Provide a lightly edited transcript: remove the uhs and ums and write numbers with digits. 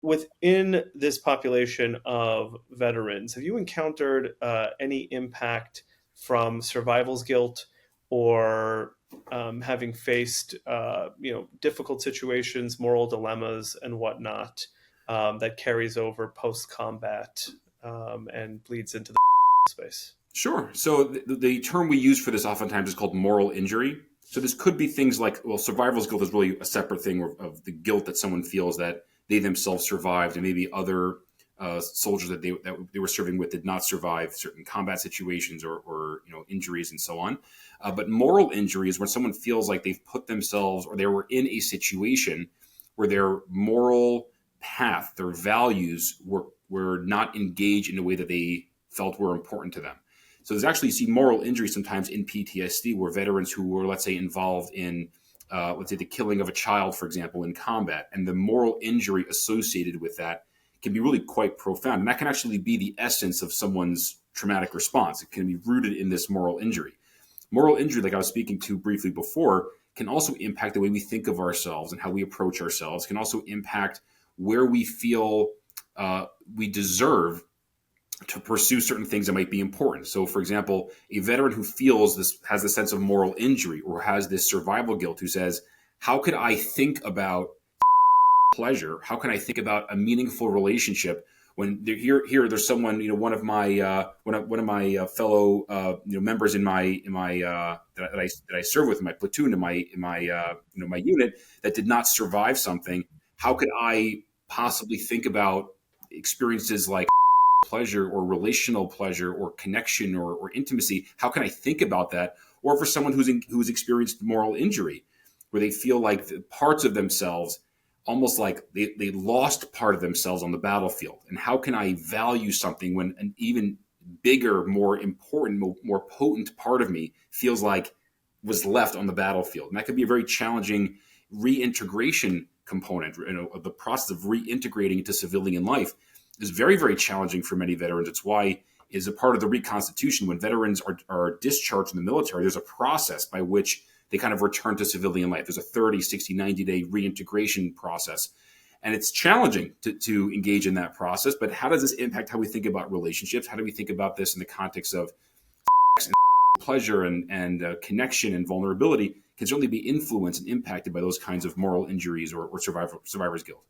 within this population of veterans, have you encountered any impact from survival's guilt or having faced difficult situations, moral dilemmas, and whatnot that carries over post combat and bleeds into the space? Sure. So the term we use for this oftentimes is called moral injury. So this could be things like, well, survival's guilt is really a separate thing of the guilt that someone feels that they themselves survived, and maybe other soldiers that they were serving with did not survive certain combat situations or injuries and so on. But moral injury is when someone feels like they've put themselves or they were in a situation where their moral path, their values were not engaged in a way that they felt were important to them. So there's actually, you see moral injury sometimes in PTSD where veterans who were, let's say, involved in, let's say, the killing of a child, for example, in combat, and the moral injury associated with that can be really quite profound. And that can actually be the essence of someone's traumatic response. It can be rooted in this moral injury. Moral injury, like I was speaking to briefly before, can also impact the way we think of ourselves and how we approach ourselves, can also impact where we feel we deserve to pursue certain things that might be important. So, for example, a veteran who feels this, has the sense of moral injury or has this survival guilt, who says, how could I think about pleasure? How can I think about a meaningful relationship when there's someone, one of my fellow members in my that I serve with in my platoon, in my unit, that did not survive something. How could I possibly think about experiences like pleasure or relational pleasure or connection or intimacy? How can I think about that? Or for someone who's experienced moral injury, where they feel like the parts of themselves, almost like they lost part of themselves on the battlefield. And how can I value something when an even bigger, more important, more potent part of me feels like was left on the battlefield? And that could be a very challenging reintegration component. Of the process of reintegrating into civilian life is very, very challenging for many veterans. It's why, as a part of the reconstitution, when veterans are discharged from the military, there's a process by which they kind of return to civilian life. There's a 30, 60, 90-day reintegration process. And it's challenging to engage in that process. But how does this impact how we think about relationships? How do we think about this in the context of pleasure and connection and vulnerability? Can certainly be influenced and impacted by those kinds of moral injuries or survivor's guilt.